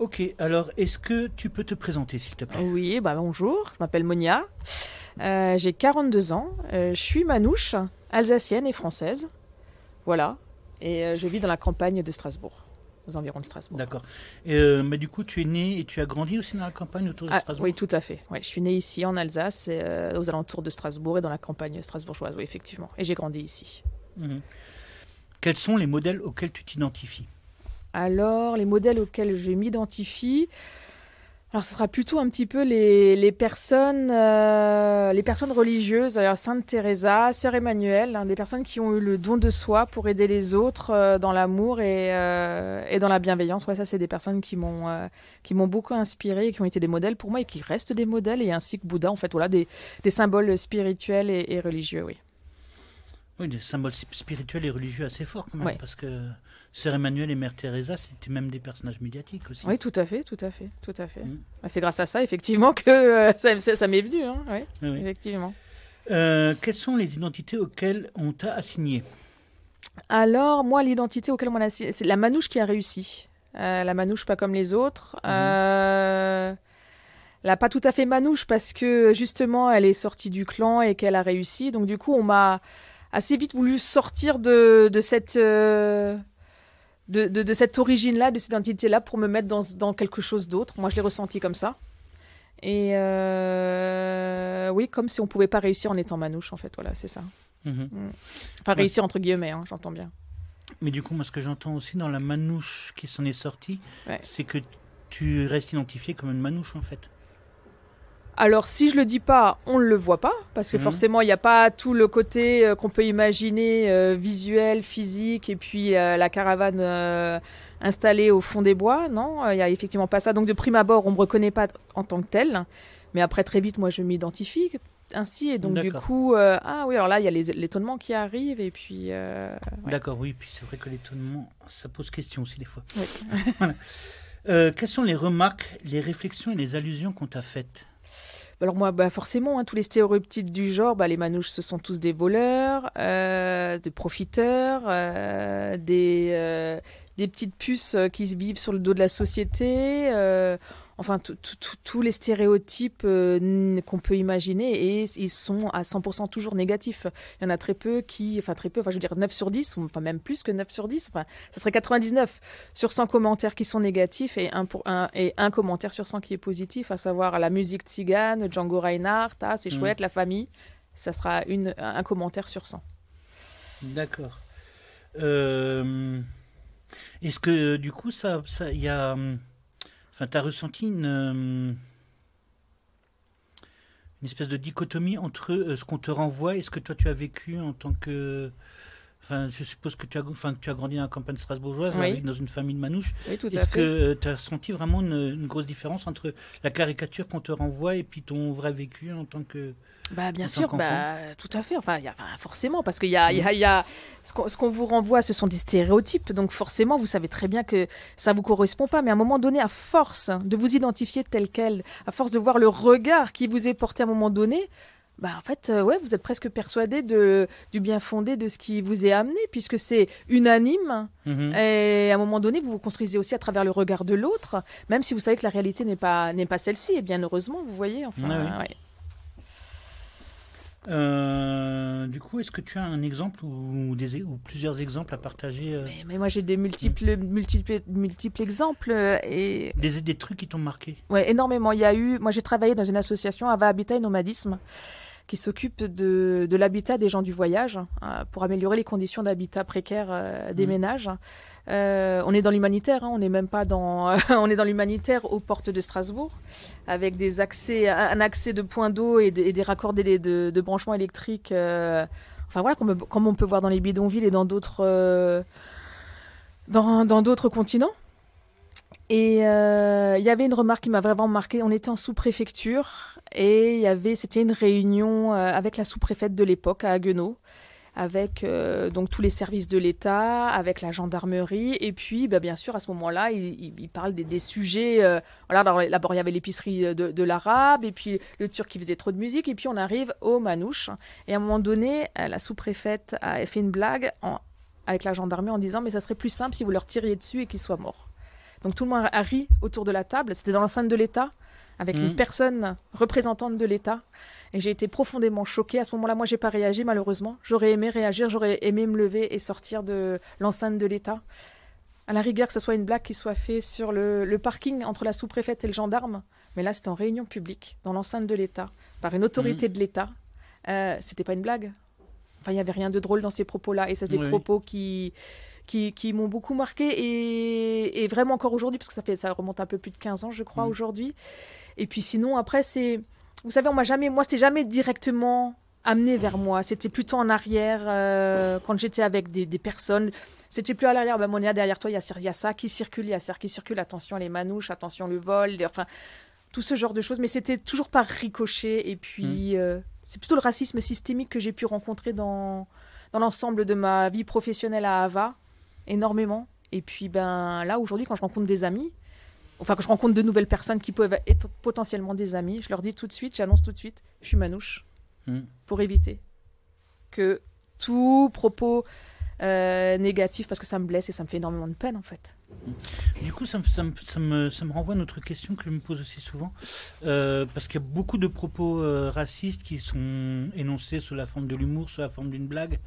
Ok, alors est-ce que tu peux te présenter s'il te plaît? Oui, bonjour, je m'appelle Monia, j'ai 42 ans, je suis manouche, alsacienne et française, voilà, et je vis dans la campagne de Strasbourg, aux environs de Strasbourg. D'accord. Mais du coup, tu es né et tu as grandi aussi dans la campagne autour de Ah oui, Strasbourg? tout à fait, ouais, je suis née ici en Alsace, aux alentours de Strasbourg et dans la campagne strasbourgeoise, oui, effectivement, et j'ai grandi ici. Mhm. Quels sont les modèles auxquels tu t'identifies? Alors, les modèles auxquels je m'identifie, alors, ce sera plutôt un petit peu les personnes religieuses, alors Sainte Teresa, Sœur Emmanuel, hein, des personnes qui ont eu le don de soi pour aider les autres dans l'amour et dans la bienveillance. Ouais, ça, c'est des personnes qui m'ont beaucoup inspirée et qui ont été des modèles pour moi et qui restent des modèles, et ainsi que Bouddha, en fait, voilà, des symboles spirituels et religieux, oui. Oui, des symboles spirituels et religieux assez forts quand même, Ouais. parce que Sœur Emmanuel et Mère Teresa, c'était même des personnages médiatiques aussi. Oui, tout à fait, tout à fait, tout à fait. Mhm. C'est grâce à ça, effectivement, que ça m'est venu, hein, ouais, Oui, oui. effectivement. Quelles sont les identités auxquelles on t'a assigné? Alors, moi, l'identité auquel on a... C'est la manouche qui a réussi. La manouche pas comme les autres. Mhm. Pas tout à fait manouche parce que, justement, elle est sortie du clan et qu'elle a réussi. Donc, du coup, on m'a assez vite voulu sortir de cette... de cette origine-là, de cette identité-là, pour me mettre dans quelque chose d'autre. Moi, je l'ai ressenti comme ça. Et oui, comme si on pouvait pas réussir en étant manouche, en fait. Voilà, c'est ça. Mhm. Mm. Enfin, Ouais. réussir entre guillemets, hein, j'entends bien. Mais du coup, moi, ce que j'entends aussi dans la manouche qui s'en est sortie, Ouais. c'est que tu restes identifié comme une manouche en fait. Alors, si je le dis pas, on ne le voit pas, parce que Mhm. forcément, il n'y a pas tout le côté qu'on peut imaginer, visuel, physique, et puis la caravane installée au fond des bois. Non, il n'y a effectivement pas ça. Donc, de prime abord, on ne me reconnaît pas en tant que tel. Mais après, très vite, moi, je m'identifie ainsi. Et donc, du D'accord. coup, ah oui, alors là, il y a l'étonnement qui arrive, et puis... ouais. D'accord, oui, puis c'est vrai que l'étonnement, ça pose question aussi des fois. Oui. Voilà. Quelles sont les remarques, les réflexions et les allusions qu'on t'a faites? Alors moi, forcément, hein, tous les stéréotypes du genre, les manouches, ce sont tous des voleurs, des profiteurs, des petites puces qui se vivent sur le dos de la société. Enfin, tous les stéréotypes qu'on peut imaginer, et ils sont à 100% toujours négatifs. Il y en a très peu enfin je veux dire 9 sur 10, enfin même plus que 9 sur 10, enfin, ça serait 99 sur 100 commentaires qui sont négatifs et un commentaire sur 100 qui est positif, à savoir la musique tzigane, Django Reinhardt, c'est chouette, la famille, ça sera un commentaire sur 100. D'accord. Est-ce que du coup, il y a, enfin, t'as ressenti une espèce de dichotomie entre ce qu'on te renvoie et ce que toi tu as vécu en tant que. Enfin, je suppose que que tu as grandi dans la campagne strasbourgeoise, Oui, dans une famille de manouches. oui, tout à Est-ce fait. que tu as senti vraiment une grosse différence entre la caricature qu'on te renvoie et puis ton vrai vécu Bien en tant sûr, qu'enfant? tout à fait. Enfin, forcément, parce il y a ce qu'on vous renvoie, ce sont des stéréotypes. Donc forcément, vous savez très bien que ça vous correspond pas. Mais à un moment donné, à force de vous identifier tel quel, à force de voir le regard qui vous est porté à un moment donné, en fait, ouais, vous êtes presque persuadé du bien fondé de ce qui vous est amené, puisque c'est unanime. Mhm. Et à un moment donné, vous vous construisez aussi à travers le regard de l'autre, même si vous savez que la réalité n'est pas celle-ci. Et bien heureusement, vous voyez. Enfin, Ah oui. ouais. Du coup, est-ce que tu as un exemple ou plusieurs exemples à partager Mais moi, j'ai des multiples exemples. Et des trucs qui t'ont marqué? ouais, énormément. Moi, j'ai travaillé dans une association, Ava Habitat et Nomadisme, qui s'occupe de l'habitat des gens du voyage, pour améliorer les conditions d'habitat précaires des Mhm. ménages. On est dans l'humanitaire, hein, on n'est même pas dans... on est dans l'humanitaire aux portes de Strasbourg, avec un accès de points d'eau et des raccords de branchements électriques. Enfin voilà, comme on peut voir dans les bidonvilles et dans d'autres continents. Et il y avait une remarque qui m'a vraiment marquée. On était en sous-préfecture et c'était une réunion avec la sous-préfète de l'époque à Haguenau, avec donc tous les services de l'État, avec la gendarmerie, et puis bien sûr à ce moment-là, il parle des sujets. Voilà, d'abord il y avait l'épicerie de l'arabe, et puis le turc qui faisait trop de musique, et puis on arrive aux manouches. Et à un moment donné, la sous-préfète a fait une blague avec la gendarmerie en disant mais ça serait plus simple si vous leur tiriez dessus et qu'ils soient morts. Donc tout le monde a ri autour de la table. C'était dans l'enceinte de l'État, avec une personne représentante de l'État. Et j'ai été profondément choquée. À ce moment-là, moi, j'ai pas réagi, malheureusement. J'aurais aimé réagir, j'aurais aimé me lever et sortir de l'enceinte de l'État. À la rigueur, que ce soit une blague qui soit faite sur le parking entre la sous-préfète et le gendarme. Mais là, c'était en réunion publique, dans l'enceinte de l'État, par une autorité de l'État. C'était pas une blague. Enfin, il n'y avait rien de drôle dans ces propos-là. Et c'est des propos qui m'ont beaucoup marqué. Et vraiment encore aujourd'hui, parce que ça remonte un peu plus de 15 ans, je crois, aujourd'hui. Et puis sinon, après, c'est... Vous savez, c'était jamais directement amené vers moi. C'était plutôt en arrière, quand j'étais avec des personnes. C'était plus à l'arrière. Monia, derrière toi, il y a ça qui circule, il y a ça qui circule. Attention les manouches, attention le vol. Enfin, tout ce genre de choses. Mais c'était toujours par ricochet. Et puis, c'est plutôt le racisme systémique que j'ai pu rencontrer dans l'ensemble de ma vie professionnelle à Ava. Énormément. Et puis, là, aujourd'hui, quand je rencontre des amis, enfin, que je rencontre de nouvelles personnes qui peuvent être potentiellement des amis, je leur dis tout de suite, j'annonce tout de suite, je suis manouche, pour éviter que tout propos négatif, parce que ça me blesse et ça me fait énormément de peine, en fait. Du coup, ça me renvoie à une autre question que je me pose aussi souvent, parce qu'il y a beaucoup de propos racistes qui sont énoncés sous la forme de l'humour, sous la forme d'une blague.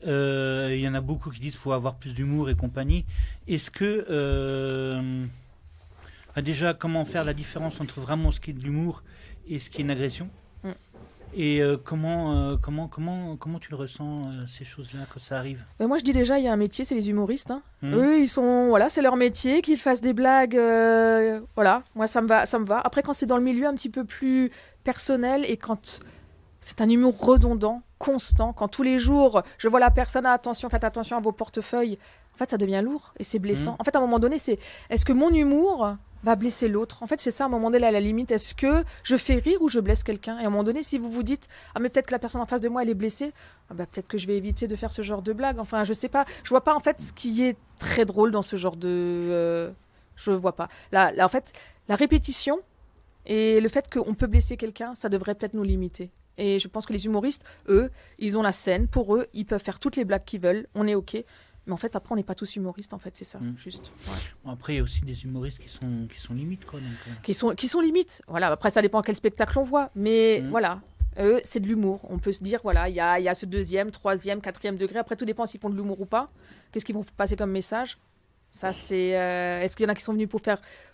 Il y en a beaucoup qui disent qu'il faut avoir plus d'humour et compagnie. Est-ce que... déjà, comment faire la différence entre vraiment ce qui est de l'humour et ce qui est une agression? Et comment tu le ressens, ces choses-là, quand ça arrive? Moi, je dis déjà, il y a un métier, c'est les humoristes. Eux, c'est leur métier, qu'ils fassent des blagues. Voilà, moi, ça me va. Après, quand c'est dans le milieu un petit peu plus personnel et quand c'est un humour redondant, constant, quand tous les jours, je vois la personne, faites attention à vos portefeuilles, en fait, ça devient lourd et c'est blessant. En fait, à un moment donné, est-ce que mon humour va blesser l'autre? En fait, c'est ça, à un moment donné, à la limite. Est-ce que je fais rire ou je blesse quelqu'un? Et à un moment donné, si vous vous dites, mais peut-être que la personne en face de moi, elle est blessée, peut-être que je vais éviter de faire ce genre de blague. Enfin, je sais pas. Je vois pas, en fait, ce qui est très drôle dans ce genre de... je vois pas. Là, en fait, la répétition et le fait qu'on peut blesser quelqu'un, ça devrait peut-être nous limiter. Et je pense que les humoristes, eux, ils ont la scène. Pour eux, ils peuvent faire toutes les blagues qu'ils veulent. On est OK. Mais en fait, après, on n'est pas tous humoristes, en fait, c'est ça, juste. Ouais. Bon, après, il y a aussi des humoristes qui sont limites, quoi. Donc, qui sont limites. Voilà. Après, ça dépend quel spectacle on voit. Mais voilà, eux, c'est de l'humour. On peut se dire, voilà, il y a ce 2e, 3e, 4e degré. Après, tout dépend s'ils font de l'humour ou pas. Qu'est-ce qu'ils vont passer comme message? Ça, c'est... Est-ce qu'il y en a qui sont venus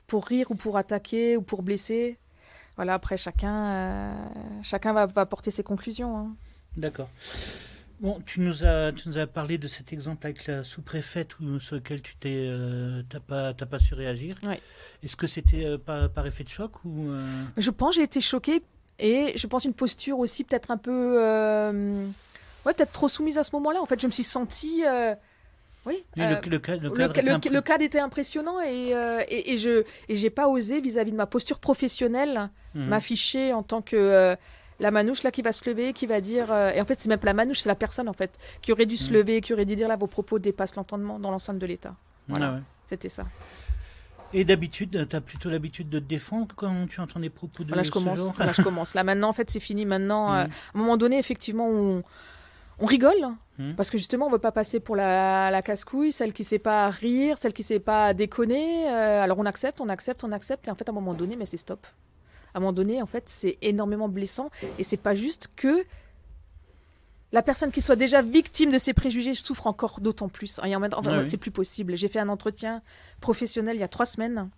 pour rire ou pour attaquer ou pour blesser? Voilà, après, chacun va porter ses conclusions. Hein. D'accord. Bon, tu nous as parlé de cet exemple avec la sous-préfète sur lequel tu t'as pas su réagir. Ouais. Est-ce que c'était par effet de choc ou Je pense j'ai été choquée et je pense une posture aussi peut-être un peu peut-être trop soumise à ce moment-là. En fait, je me suis sentie le cadre était impressionnant et j'ai pas osé vis-à-vis de ma posture professionnelle m'afficher en tant que la manouche là qui va se lever, qui va dire et en fait c'est même pas la manouche, c'est la personne en fait qui aurait dû se lever, qui aurait dû dire là vos propos dépassent l'entendement dans l'enceinte de l'État. Voilà, c'était ça. Et d'habitude, tu as plutôt l'habitude de te défendre quand tu entends des propos de ce genre? Là je commence. Là maintenant en fait c'est fini. Maintenant à un moment donné effectivement on rigole parce que justement on veut pas passer pour la casse-couille, celle qui sait pas rire, celle qui sait pas déconner. Alors on accepte et en fait à un moment donné mais c'est stop. À un moment donné, en fait, c'est énormément blessant. Et c'est pas juste que la personne qui soit déjà victime de ces préjugés souffre encore d'autant plus. C'est plus possible. J'ai fait un entretien professionnel il y a 3 semaines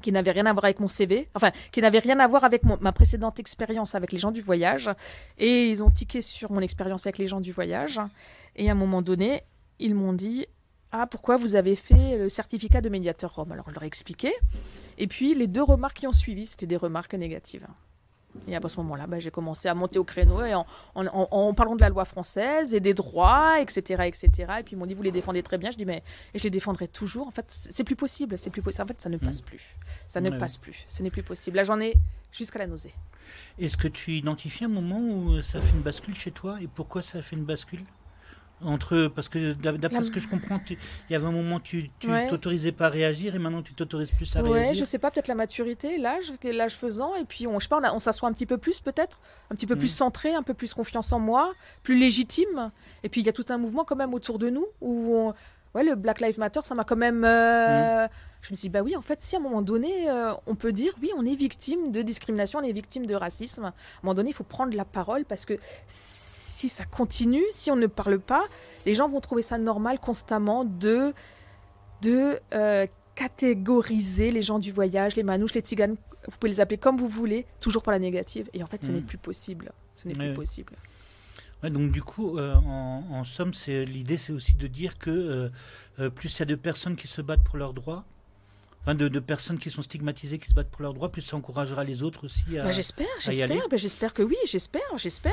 qui n'avait rien à voir avec mon CV, qui n'avait rien à voir avec ma précédente expérience avec les gens du voyage. Et ils ont tiqué sur mon expérience avec les gens du voyage. Et à un moment donné, ils m'ont dit... pourquoi vous avez fait le certificat de médiateur Rome? Alors, je leur ai expliqué. Et puis, les 2 remarques qui ont suivi, c'était des remarques négatives. Et à ce moment-là, j'ai commencé à monter au créneau et en parlant de la loi française et des droits, etc., etc. Et puis, ils m'ont dit, vous les défendez très bien. Je dis, mais je les défendrai toujours. En fait, c'est plus possible. En fait, ça ne passe plus. Ça ne passe plus. Ce n'est plus possible. Là, j'en ai jusqu'à la nausée. Est-ce que tu identifies un moment où ça a fait une bascule chez toi? Et pourquoi ça a fait une bascule? Parce que d'après ce que je comprends, il y avait un moment tu t'autorisais pas à réagir et maintenant tu t'autorises plus à réagir. Ouais, je sais pas, peut-être la maturité, l'âge faisant, et puis on s'assoit un petit peu plus peut-être, un petit peu plus centré, un peu plus confiance en moi, plus légitime. Et puis il y a tout un mouvement quand même autour de nous où le Black Lives Matter, ça m'a quand même, je je me suis dit, bah oui, en fait, si à un moment donné, on peut dire, oui, on est victime de discrimination, on est victime de racisme, à un moment donné, il faut prendre la parole parce que si ça continue, si on ne parle pas, les gens vont trouver ça normal constamment de catégoriser les gens du voyage, les manouches, les tziganes, vous pouvez les appeler comme vous voulez, toujours par la négative. Et en fait, ce n'est plus possible. Ce n'est plus possible. Ouais, donc du coup, en somme, l'idée, c'est aussi de dire que plus il y a de personnes qui se battent pour leurs droits, enfin de personnes qui sont stigmatisées, qui se battent pour leurs droits, plus ça encouragera les autres aussi à, j'espère y aller. J'espère que oui, j'espère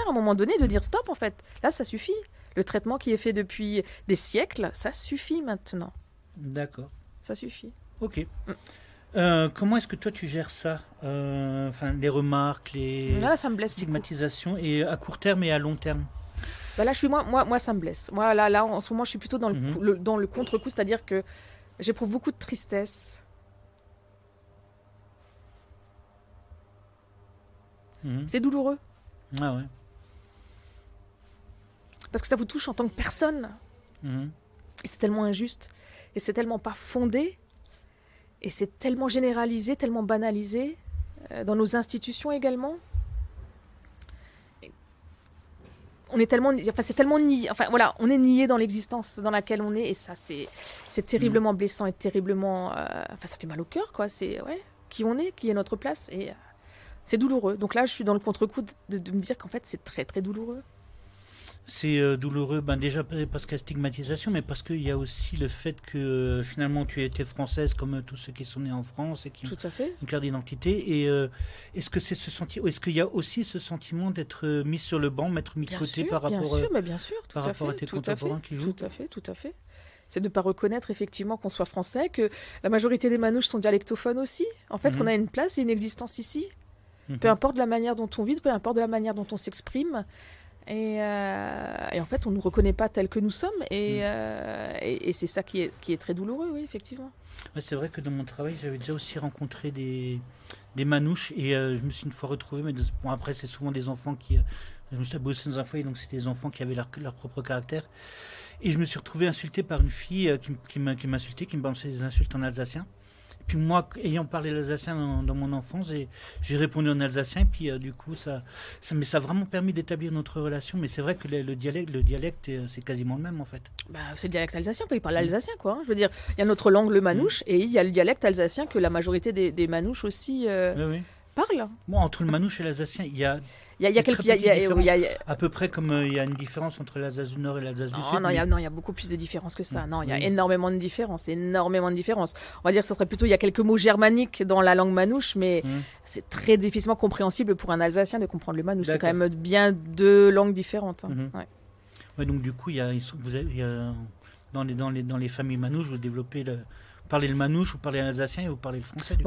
à un moment donné de dire stop en fait. Là, ça suffit. Le traitement qui est fait depuis des siècles, ça suffit maintenant. D'accord. Ça suffit. Ok. Comment est-ce que toi tu gères ça, les remarques, les là, ça me blesse stigmatisations, et à court terme et à long terme? Bah là, moi, ça me blesse. Moi, là, en ce moment, je suis plutôt dans le contre-coup, c'est-à-dire que j'éprouve beaucoup de tristesse. C'est douloureux. Ah ouais. Parce que ça vous touche en tant que personne. Et c'est tellement injuste. Et c'est tellement pas fondé. Et c'est tellement généralisé, tellement banalisé. Dans nos institutions également. On est tellement... Enfin, c'est tellement nié. Enfin, voilà, on est nié dans l'existence dans laquelle on est. Et ça, c'est terriblement blessant et terriblement... Enfin, ça fait mal au cœur, quoi. C'est... Ouais, qui on est, qui est notre place. Et c'est douloureux. Donc là, je suis dans le contre-coup de me dire qu'en fait, c'est très, très douloureux. C'est douloureux, déjà parce qu'il y a stigmatisation, mais parce qu'il y a aussi le fait que finalement tu étais française comme tous ceux qui sont nés en France et qui Tout à fait. ont une carte d'identité. Et est-ce que c'est est-ce qu'il y a aussi ce sentiment d'être mis sur le banc, mettre mis de côté par rapport à tes contemporains qui jouent? Tout à fait. C'est de ne pas reconnaître effectivement qu'on soit français, que la majorité des manouches sont dialectophones aussi. En fait, qu'on a une place et une existence ici. Peu importe la manière dont on vit, peu importe la manière dont on s'exprime. Et en fait, on ne nous reconnaît pas tels que nous sommes. Et c'est ça qui est très douloureux, oui, effectivement. Ouais, c'est vrai que dans mon travail, j'avais déjà aussi rencontré des manouches. Et je me suis une fois retrouvé. Mais bon, après, c'est souvent des enfants qui... je bossé dans un foyer, donc c'est des enfants qui avaient leur propre caractère. Et je me suis retrouvé insulté par une fille qui m'insultait, qui me balançait des insultes en alsacien. Puis moi, ayant parlé l'alsacien dans mon enfance, j'ai répondu en alsacien. Et puis du coup, ça a vraiment permis d'établir notre relation. Mais c'est vrai que le dialecte, c'est quasiment le même en fait. C'est le dialecte alsacien, il parle alsacien quoi. Je veux dire, il y a notre langue, le manouche, et il y a le dialecte alsacien que la majorité des manouches aussi parlent. Bon, entre le manouche et l'alsacien, il y a à peu près comme il y a une différence entre l'Alsace du Nord et l'Alsace du Sud. Non, il y a beaucoup plus de différences que ça. Non, il y a énormément de différences, On va dire que ce serait plutôt, il y a quelques mots germaniques dans la langue manouche, mais c'est très difficilement compréhensible pour un Alsacien de comprendre le manouche. C'est quand même bien deux langues différentes. Ouais, donc du coup, dans les familles manouches, vous développez parlez le manouche, vous parlez l'alsacien et vous parlez le français.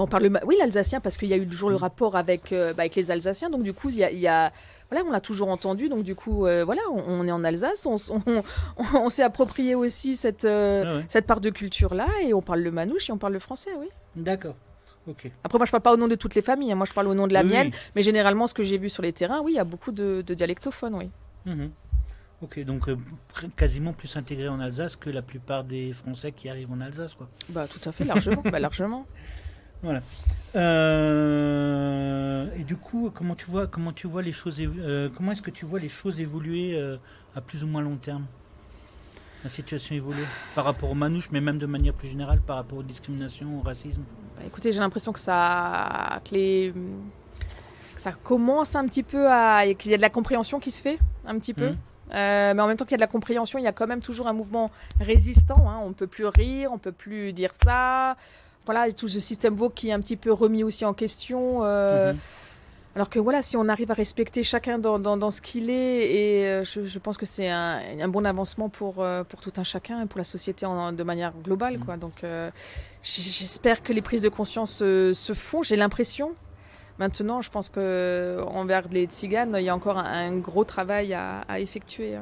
Oui, l'alsacien, parce qu'il y a eu toujours le rapport avec les Alsaciens. Donc du coup, on l'a toujours entendu. Donc du coup, on est en Alsace. On s'est approprié aussi cette part de culture-là. Et on parle le manouche et on parle le français, oui. D'accord. Okay. Après, moi, je ne parle pas au nom de toutes les familles. Moi, je parle au nom de la mienne. Mais généralement, ce que j'ai vu sur les terrains, oui, il y a beaucoup de dialectophones, oui. Ok, donc quasiment plus intégré en Alsace que la plupart des Français qui arrivent en Alsace, quoi. Tout à fait, largement. Largement. Voilà. Et du coup, comment tu vois les choses comment est-ce que tu vois les choses évoluer à plus ou moins long terme? La situation évolue par rapport aux manouches, mais même de manière plus générale par rapport aux discriminations, au racisme. Écoutez, j'ai l'impression que ça commence un petit peu qu'il y a de la compréhension qui se fait un petit peu. Mais en même temps qu'il y a de la compréhension, il y a quand même toujours un mouvement résistant. On ne peut plus rire, on ne peut plus dire ça. Voilà, tout ce système woke qui est un petit peu remis aussi en question. Alors que voilà, si on arrive à respecter chacun dans ce qu'il est, et je pense que c'est un bon avancement pour tout un chacun et pour la société de manière globale, quoi. Donc j'espère que les prises de conscience se font, j'ai l'impression. Maintenant, je pense qu'envers les tziganes, il y a encore un gros travail à effectuer.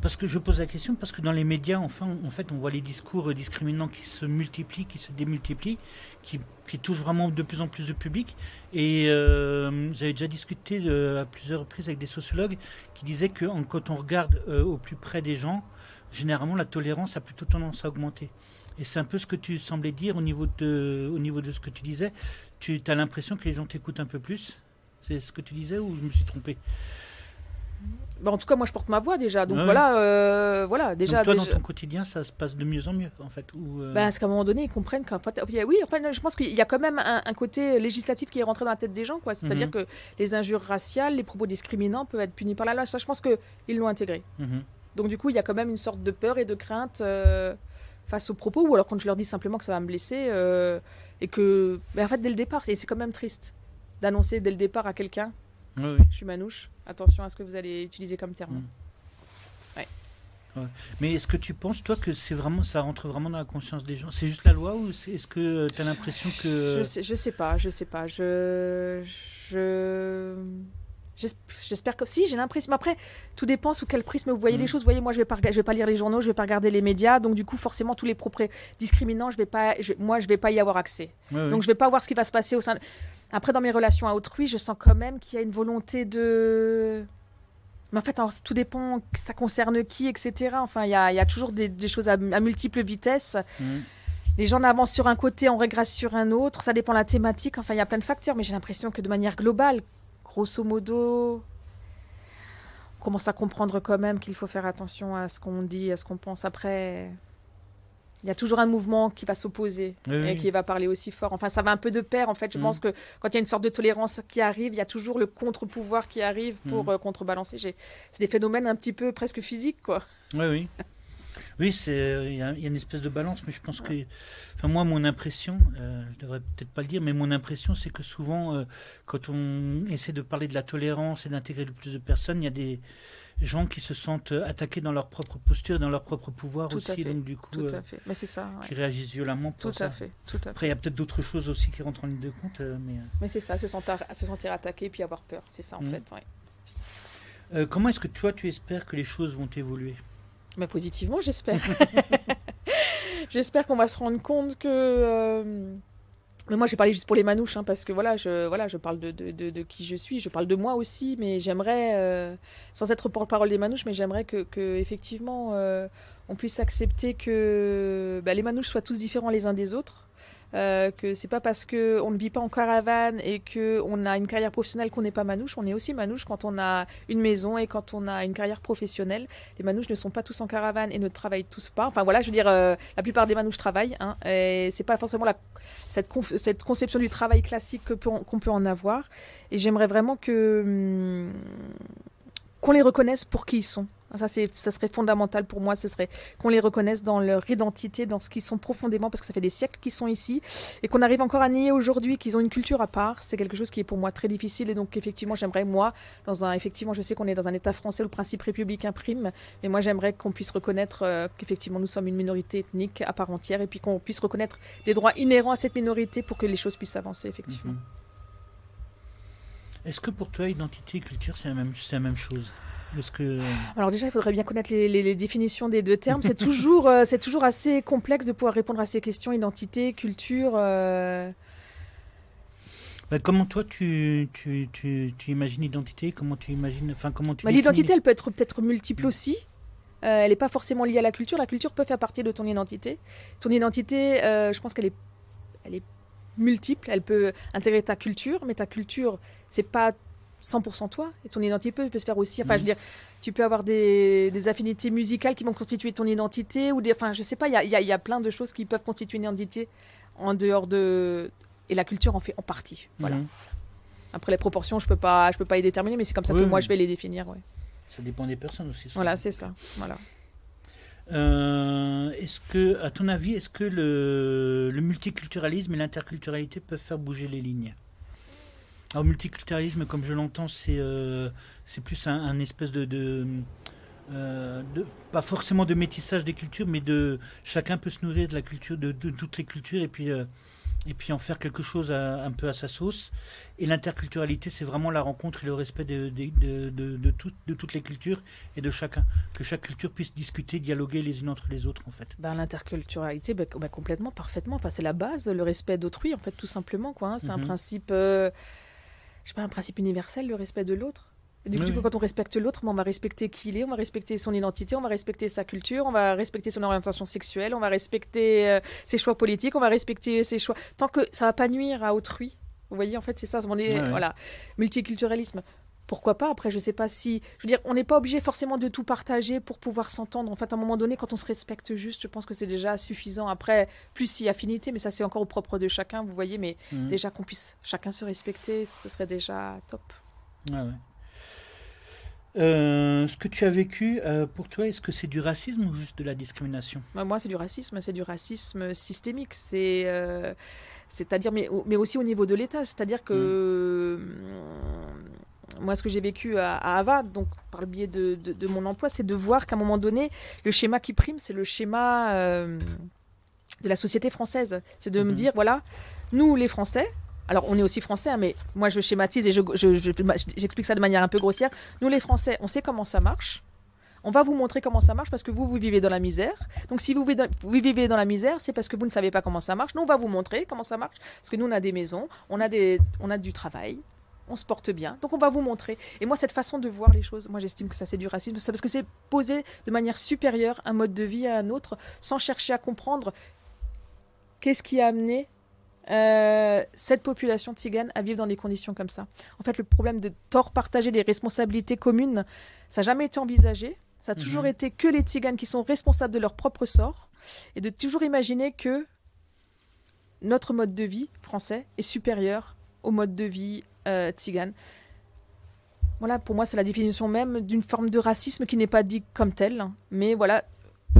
Parce que je pose la question, parce que dans les médias, en fait, on voit les discours discriminants qui se multiplient, qui se démultiplient, qui touchent vraiment de plus en plus de public. Et j'avais déjà discuté à plusieurs reprises avec des sociologues qui disaient que quand on regarde au plus près des gens, généralement, la tolérance a plutôt tendance à augmenter. Et c'est un peu ce que tu semblais dire au niveau de ce que tu disais. Tu as l'impression que les gens t'écoutent un peu plus? C'est ce que tu disais ou je me suis trompé? En tout cas, moi, je porte ma voix déjà. Donc Ouais. voilà, déjà. Donc toi, déjà... dans ton quotidien, ça se passe de mieux en mieux, en fait. Parce qu'à un moment donné, ils comprennent qu'en fait, oui, enfin, je pense qu'il y a quand même un côté législatif qui est rentré dans la tête des gens, quoi. C'est-à-dire que les injures raciales, les propos discriminants peuvent être punis par la loi. Ça, je pense qu'ils l'ont intégré. Donc du coup, il y a quand même une sorte de peur et de crainte face aux propos, ou alors quand je leur dis simplement que ça va me blesser, et que, en fait, dès le départ, c'est quand même triste d'annoncer dès le départ à quelqu'un, Oui. je suis manouche, attention à ce que vous allez utiliser comme terme. Ouais. Mais est-ce que tu penses, toi, que ça rentre vraiment dans la conscience des gens? C'est juste la loi ou est-ce que tu as l'impression que... Je sais pas. J'espère que si, j'ai l'impression. Après, tout dépend sous quel prisme vous voyez les choses. Vous voyez, moi, je vais pas lire les journaux, je vais pas regarder les médias, donc du coup, forcément, tous les propos discriminants, je vais pas y avoir accès. Donc, je vais pas voir ce qui va se passer au sein. Après, dans mes relations à autrui, je sens quand même qu'il y a une volonté de. Mais en fait, alors, tout dépend, ça concerne qui, etc. Enfin, il y a toujours des choses à multiples vitesses. Les gens avancent sur un côté, on régresse sur un autre. Ça dépend de la thématique. Enfin, il y a plein de facteurs, mais j'ai l'impression que de manière globale, grosso modo, on commence à comprendre quand même qu'il faut faire attention à ce qu'on dit, à ce qu'on pense. Après, il y a toujours un mouvement qui va s'opposer et qui va parler aussi fort. Enfin, ça va un peu de pair. En fait, je pense que quand il y a une sorte de tolérance qui arrive, il y a toujours le contre-pouvoir qui arrive pour contrebalancer. C'est des phénomènes un petit peu presque physiques, quoi. Oui. Oui, il y a une espèce de balance, mais je pense que... Enfin, moi, mon impression, je devrais peut-être pas le dire, mais mon impression, c'est que souvent, quand on essaie de parler de la tolérance et d'intégrer le plus de personnes, il y a des gens qui se sentent attaqués dans leur propre posture et dans leur propre pouvoir aussi, donc du coup, tout à fait. Mais c'est ça, qui réagissent violemment pour ça. Tout à fait. Après, il y a peut-être d'autres choses aussi qui rentrent en ligne de compte, mais c'est ça, se sentir attaqué puis avoir peur, c'est ça en fait, ouais. Comment est-ce que toi, tu espères que les choses vont évoluer? Mais positivement, j'espère. J'espère qu'on va se rendre compte que... Mais moi, je vais parler juste pour les manouches, parce que je parle de qui je suis, je parle de moi aussi, mais j'aimerais, sans être porte-parole des manouches, mais j'aimerais que effectivement, on puisse accepter que les manouches soient tous différents les uns des autres. Que c'est pas parce qu'on ne vit pas en caravane et qu'on a une carrière professionnelle qu'on n'est pas manouche. On est aussi manouche quand on a une maison et quand on a une carrière professionnelle. Les manouches ne sont pas tous en caravane et ne travaillent tous pas. Enfin voilà, je veux dire, la plupart des manouches travaillent. Et c'est pas forcément cette conception du travail classique qu'on peut en avoir. Et j'aimerais vraiment qu'on les reconnaisse pour qui ils sont. Ça serait fondamental pour moi, ce serait qu'on les reconnaisse dans leur identité, dans ce qu'ils sont profondément, parce que ça fait des siècles qu'ils sont ici, et qu'on arrive encore à nier aujourd'hui qu'ils ont une culture à part. C'est quelque chose qui est pour moi très difficile, et donc effectivement j'aimerais, moi, effectivement je sais qu'on est dans un État français où le principe républicain prime, mais moi j'aimerais qu'on puisse reconnaître qu'effectivement nous sommes une minorité ethnique à part entière, et puis qu'on puisse reconnaître des droits inhérents à cette minorité pour que les choses puissent avancer, effectivement. Est-ce que pour toi, identité et culture, c'est la même chose? Alors déjà, il faudrait bien connaître les définitions des deux termes. C'est toujours assez complexe de pouvoir répondre à ces questions, identité, culture. Comment toi, tu imagines l'identité? Comment tu imagines... L'identité, elle peut être peut-être multiple aussi. Elle n'est pas forcément liée à la culture. La culture peut faire partie de ton identité. Ton identité, je pense qu'elle est multiple. Elle peut intégrer ta culture, mais ta culture, c'est pas 100% toi, et ton identité peut se faire aussi, je veux dire, tu peux avoir des affinités musicales qui vont constituer ton identité, ou je sais pas, il y a plein de choses qui peuvent constituer une identité en dehors de... Et la culture en fait en partie, voilà. Après les proportions, je peux pas les déterminer, mais c'est comme ça que moi je vais les définir, Ça dépend des personnes aussi. Voilà, c'est ça, voilà. Est-ce que, à ton avis, le multiculturalisme et l'interculturalité peuvent faire bouger les lignes? Alors, multiculturalisme, comme je l'entends, c'est plus un espèce de pas forcément de métissage des cultures, mais chacun peut se nourrir de la culture, de toutes les cultures, et puis en faire quelque chose un peu à sa sauce. Et l'interculturalité, c'est vraiment la rencontre et le respect de toutes les cultures et de chacun. Que chaque culture puisse discuter, dialoguer les unes entre les autres, en fait. L'interculturalité, complètement, parfaitement. Enfin, c'est la base, le respect d'autrui, en fait, tout simplement, quoi. C'est un principe... je sais pas, un principe universel, le respect de l'autre. Du coup, quand on respecte l'autre, on va respecter qui il est, on va respecter son identité, on va respecter sa culture, on va respecter son orientation sexuelle, on va respecter ses choix politiques, on va respecter ses choix. Tant que ça va pas nuire à autrui. Vous voyez, en fait, c'est ça. On est, voilà, multiculturalisme. Pourquoi pas? Après, je sais pas si... Je veux dire, on n'est pas obligé forcément de tout partager pour pouvoir s'entendre. En fait, à un moment donné, quand on se respecte juste, je pense que c'est déjà suffisant. Après, plus si affinité, mais ça, c'est encore au propre de chacun, vous voyez. Mais déjà qu'on puisse chacun se respecter, ce serait déjà top. Ce que tu as vécu, pour toi, est-ce que c'est du racisme ou juste de la discrimination? Moi, c'est du racisme systémique. C'est-à-dire, mais aussi au niveau de l'État. C'est-à-dire que... Moi, ce que j'ai vécu à Ava, donc par le biais de mon emploi, c'est de voir qu'à un moment donné, le schéma qui prime, c'est le schéma de la société française. C'est de me dire, voilà, nous, les Français, alors on est aussi Français, hein, mais moi, je schématise et j'explique ça de manière un peu grossière. Nous, les Français, on sait comment ça marche. On va vous montrer comment ça marche parce que vous vivez dans la misère. Donc, si vous vivez dans la misère, c'est parce que vous ne savez pas comment ça marche. Nous, on va vous montrer comment ça marche parce que nous, on a des maisons, on a du travail. On se porte bien, donc on va vous montrer. Et moi, cette façon de voir les choses, moi j'estime que ça c'est du racisme, parce que c'est poser de manière supérieure un mode de vie à un autre, sans chercher à comprendre qu'est-ce qui a amené cette population tzigane à vivre dans des conditions comme ça. En fait, le problème de tort partagé des responsabilités communes, ça n'a jamais été envisagé. Ça a toujours été que les tziganes qui sont responsables de leur propre sort, et de toujours imaginer que notre mode de vie français est supérieur au mode de vie tzigane. Voilà, pour moi, c'est la définition même d'une forme de racisme qui n'est pas dit comme telle, mais voilà,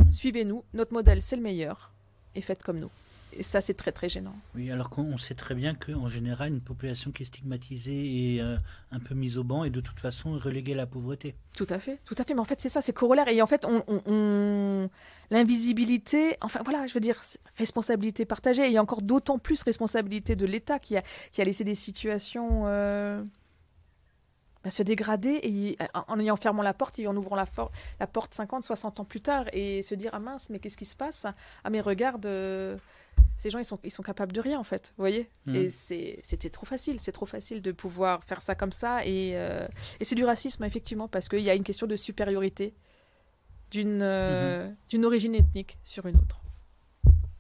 suivez-nous, notre modèle, c'est le meilleur, et faites comme nous. Et ça, c'est très, très gênant. Oui, alors qu'on sait très bien qu'en général, une population qui est stigmatisée et un peu mise au banc est de toute façon reléguée à la pauvreté. Tout à fait. Mais en fait, c'est ça, c'est corollaire. Et en fait, l'invisibilité, enfin voilà, je veux dire, responsabilité partagée, et encore d'autant plus responsabilité de l'État qui a laissé des situations se dégrader et, en ayant fermant la porte et en ouvrant la porte 50, 60 ans plus tard, et se dire, ah mince, mais qu'est-ce qui se passe? Ah mais regarde... ces gens, ils sont capables de rien, en fait, vous voyez. Et c'est trop facile de pouvoir faire ça comme ça, et c'est du racisme, effectivement, parce qu'il y a une question de supériorité d'une origine ethnique sur une autre.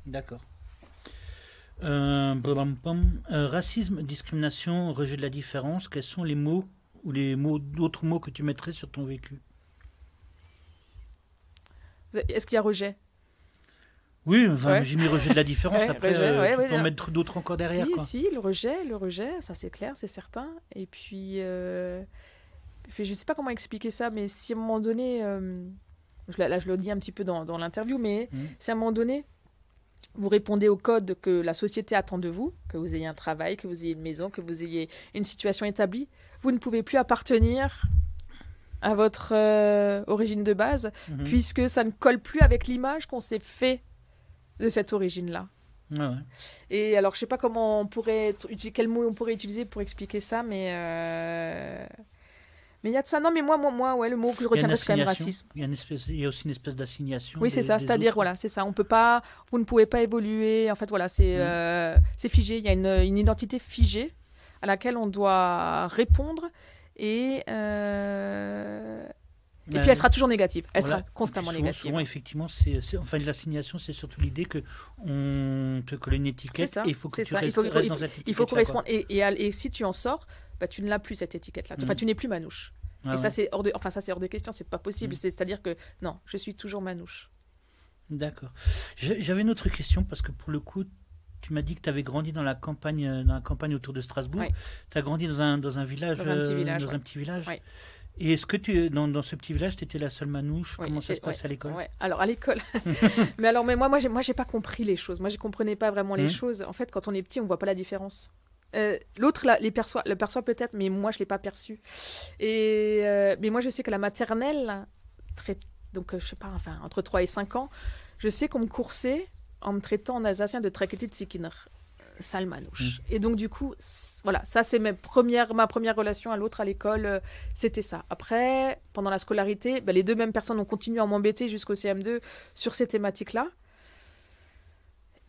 D'accord. Racisme, discrimination, rejet de la différence, quels sont les mots ou d'autres mots que tu mettrais sur ton vécu? Est-ce qu'il y a rejet? Oui, enfin, j'ai mis rejet de la différence. Après, rejet, tu peux en mettre d'autres encore derrière. Si, le rejet, ça c'est clair, c'est certain. Et puis, je ne sais pas comment expliquer ça, mais si à un moment donné, là je le dis un petit peu dans l'interview, mais si à un moment donné, vous répondez au code que la société attend de vous, que vous ayez un travail, que vous ayez une maison, que vous ayez une situation établie, vous ne pouvez plus appartenir à votre origine de base, puisque ça ne colle plus avec l'image qu'on s'est fait de cette origine-là. Ah ouais. Et alors, je sais pas comment quel mot on pourrait utiliser pour expliquer ça, mais il y a de ça. Non, mais moi, ouais, le mot que je retiendrai, c'est quand même racisme. Il y a aussi une espèce d'assignation. Oui, c'est ça. C'est-à-dire, voilà, c'est ça. Vous ne pouvez pas évoluer. En fait, voilà, c'est figé. Il y a une identité figée à laquelle on doit répondre, et puis elle sera toujours négative. Elle sera constamment négative. Souvent, effectivement, enfin, l'assignation, c'est surtout l'idée qu'on te colle une étiquette et il faut que tu restes dans cette étiquette. Il faut correspondre. Et si tu en sors, tu ne l'as plus, cette étiquette-là. Enfin, tu n'es plus manouche. Et ça, c'est hors de question. C'est pas possible. C'est-à-dire que non, je suis toujours manouche. D'accord. J'avais une autre question, parce que pour le coup, tu m'as dit que tu avais grandi dans la campagne autour de Strasbourg. Oui. Tu as grandi dans un village. Dans un petit village. Oui. Et est-ce que dans ce petit village, tu étais la seule manouche? Comment ça se passe à l'école? Alors, à l'école. mais moi, j'ai pas compris les choses. Moi, je comprenais pas vraiment les choses. En fait, quand on est petit, on voit pas la différence. L'autre le perçoit peut-être, mais moi, je l'ai pas perçu. Mais moi, je sais que la maternelle, donc, je sais pas, enfin, entre 3 et 5 ans, je sais qu'on me coursait en me traitant en alsacien de Traketi Tsikiner. Sale manouche. Et donc, du coup, voilà, ça, c'est ma première relation à l'autre à l'école, c'était ça. Après, pendant la scolarité, les deux mêmes personnes ont continué à m'embêter jusqu'au CM2 sur ces thématiques-là.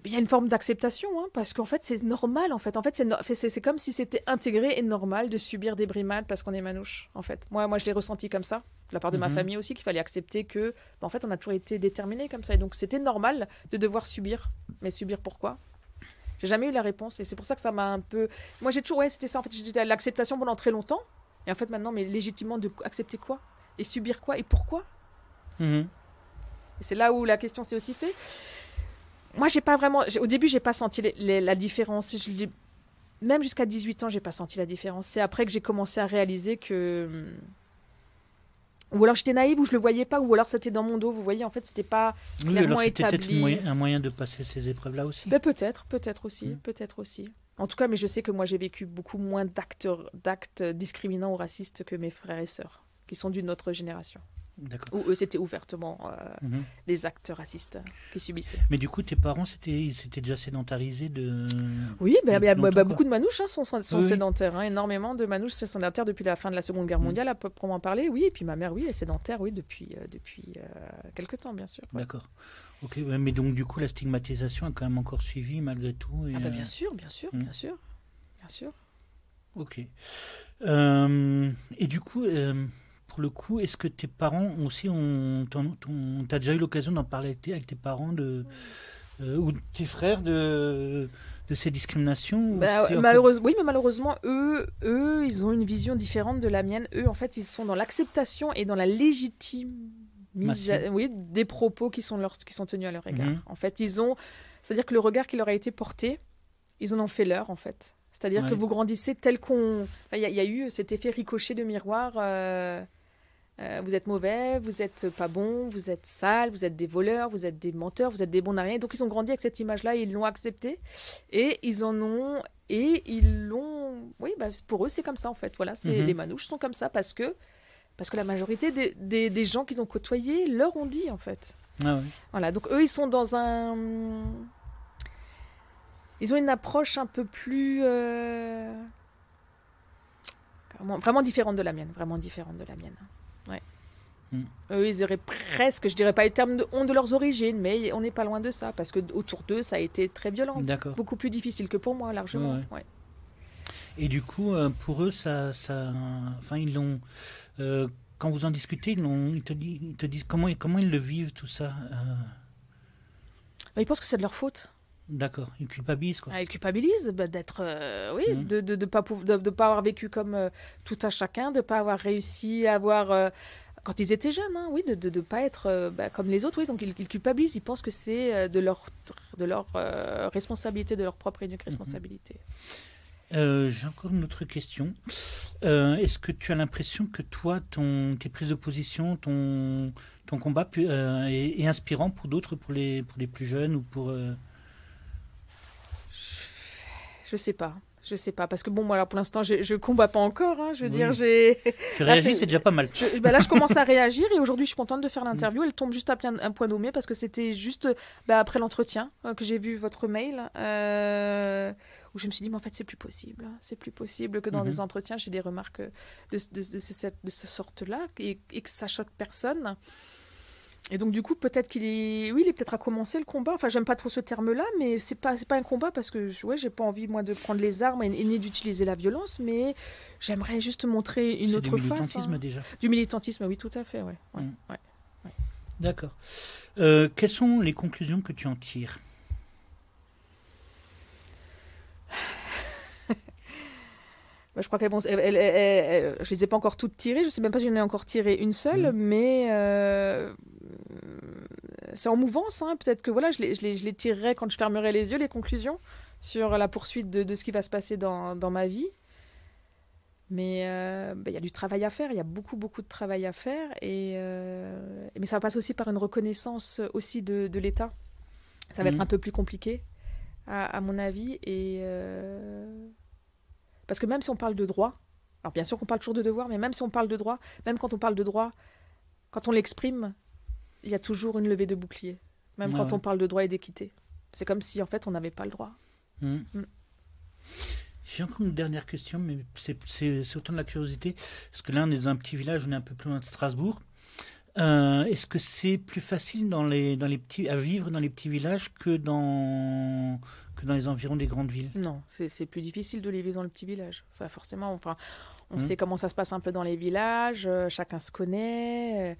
Il y a une forme d'acceptation, hein, parce qu'en fait, c'est normal, en fait. En fait, c'est comme si c'était intégré et normal de subir des brimades parce qu'on est manouche, en fait. Moi, je l'ai ressenti comme ça, de la part de ma famille aussi, qu'il fallait accepter que, en fait, on a toujours été déterminé comme ça. Et donc, c'était normal de devoir subir. Mais subir pourquoi? J'ai jamais eu la réponse. Et c'est pour ça que ça m'a un peu... Moi, j'ai toujours... Ouais, c'était ça. En fait, j'étais à l'acceptation pendant très longtemps. Et en fait, maintenant, mais légitimement, de accepter quoi? Et subir quoi? Et pourquoi? Et c'est là où la question s'est aussi faite. Moi, j'ai pas vraiment... Au début, j'ai pas senti la différence. Même jusqu'à 18 ans, j'ai pas senti la différence. C'est après que j'ai commencé à réaliser que... Ou alors j'étais naïve, ou je le voyais pas, ou alors c'était dans mon dos. Vous voyez, en fait, c'était pas clairement établi. C'était peut-être un moyen de passer ces épreuves-là aussi. Ben, peut-être aussi. En tout cas, mais je sais que moi, j'ai vécu beaucoup moins d'actes discriminants ou racistes que mes frères et sœurs, qui sont d'une autre génération. D'accord. Où eux, c'était ouvertement les actes racistes qu'ils subissaient. Mais du coup, tes parents, ils s'étaient déjà sédentarisés de... Oui, beaucoup de manouches sont sédentaires. Hein, énormément de manouches sont sédentaires depuis la fin de la Seconde Guerre mondiale, à proprement parler. Oui, et puis ma mère, oui, elle est sédentaire, oui, depuis quelque temps, bien sûr. Ouais. D'accord. Ok, mais donc du coup, la stigmatisation a quand même encore suivi malgré tout. Et, bien sûr. Ok. Et du coup... pour le coup, est-ce que tes parents aussi t'as déjà eu l'occasion d'en parler avec tes parents ou tes frères de ces discriminations malheureusement, oui, mais malheureusement, eux, ils ont une vision différente de la mienne. Eux, en fait, ils sont dans l'acceptation et dans la légitimisation des propos qui sont tenus à leur égard. En fait, c'est-à-dire que le regard qui leur a été porté, ils en ont fait leur, en fait. C'est-à-dire que vous grandissez tel qu'on... Il y a eu cet effet ricochet de miroir... vous êtes mauvais, vous êtes pas bon, vous êtes sale, vous êtes des voleurs, vous êtes des menteurs, vous êtes des bons à rien. Donc ils ont grandi avec cette image-là, ils l'ont acceptée et ils l'ont. Oui, pour eux c'est comme ça en fait. Voilà, les manouches sont comme ça parce que la majorité des gens qu'ils ont côtoyés leur ont dit en fait. Ah ouais. Voilà, donc eux ils sont dans ils ont une approche un peu plus vraiment différente de la mienne, Ouais. Eux, ils auraient presque, je dirais pas les termes de honte de leurs origines, mais on n'est pas loin de ça, parce que autour d'eux, ça a été très violent. D'accord. Beaucoup plus difficile que pour moi, largement. Ouais. Et du coup, pour eux, ils l'ont... quand vous en discutez, ils te disent comment ils le vivent, tout ça Ils pensent que c'est de leur faute. D'accord, ils culpabilisent quoi. Ils culpabilisent d'être, de pas avoir vécu comme tout un chacun, de pas avoir réussi à avoir quand ils étaient jeunes, hein, oui, de pas être comme les autres, oui, donc ils culpabilisent, ils pensent que c'est de leur responsabilité, de leur propre unique responsabilité. J'ai encore une autre question. Est-ce que tu as l'impression que toi, tes prises de position, ton combat est inspirant pour d'autres, pour les plus jeunes ou pour Je sais pas, parce que bon, moi, alors, pour l'instant, je combats pas encore, hein, je veux dire, Tu réagis, c'est déjà pas mal. Là, je commence à réagir, et aujourd'hui, je suis contente de faire l'interview, elle tombe juste à un point nommé, parce que c'était juste après l'entretien que j'ai vu votre mail, où je me suis dit, mais en fait, c'est plus possible que dans des entretiens, j'ai des remarques de ce sorte-là, et que ça choque personne. Et donc du coup, peut-être il est peut-être à commencer le combat. Enfin, j'aime pas trop ce terme-là, mais c'est pas un combat parce que j'ai pas envie moi de prendre les armes et ni d'utiliser la violence, mais j'aimerais juste montrer une autre face. C'est du militantisme déjà. Du militantisme, oui, tout à fait, ouais. D'accord. Quelles sont les conclusions que tu en tires? Je crois je les ai pas encore toutes tirées. Je sais même pas si j'en ai encore tiré une seule, mais c'est en mouvance. Hein. Peut-être que voilà, je les tirerai quand je fermerai les yeux, les conclusions sur la poursuite de ce qui va se passer dans ma vie. Mais y a du travail à faire. Il y a beaucoup de travail à faire, mais ça passe aussi par une reconnaissance aussi de l'État. Ça va être un peu plus compliqué, à mon avis, parce que même si on parle de droit, alors bien sûr qu'on parle toujours de devoir, mais même si on parle de droit, même quand on parle de droit, quand on l'exprime, il y a toujours une levée de bouclier. Même quand on parle de droit et d'équité. C'est comme si, en fait, on n'avait pas le droit. J'ai encore une dernière question, mais c'est autant de la curiosité. Parce que là, on est dans un petit village, on est un peu plus loin de Strasbourg. Est-ce que c'est plus facile à vivre dans les petits villages que dans les environs des grandes villes? Non, c'est plus difficile de vivre dans le petit village. Enfin, forcément, on Hum, sait comment ça se passe un peu dans les villages, chacun se connaît.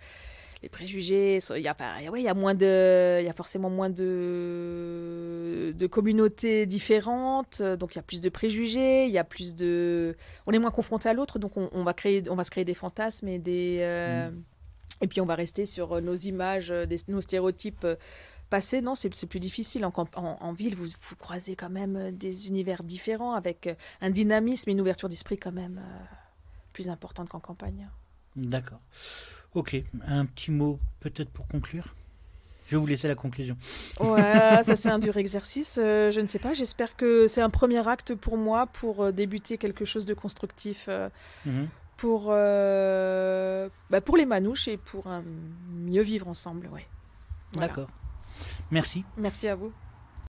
Les préjugés, il y a, ouais, il y a forcément moins de communautés différentes, donc il y a plus de préjugés, il y a plus de, on est moins confronté à l'autre, donc on va se créer des fantasmes hum. et puis on va rester sur nos images, nos stéréotypes passés. Non, c'est plus difficile. En ville, vous croisez quand même des univers différents avec un dynamisme et une ouverture d'esprit quand même plus importante qu'en campagne. D'accord. Ok, un petit mot peut-être pour conclure. Je vais vous laisser la conclusion. Ouais, ça c'est un dur exercice. Je ne sais pas. J'espère que c'est un premier acte pour moi pour débuter quelque chose de constructif Mhm. pour les manouches et pour un mieux vivre ensemble. Ouais. Voilà. D'accord. Merci. Merci à vous.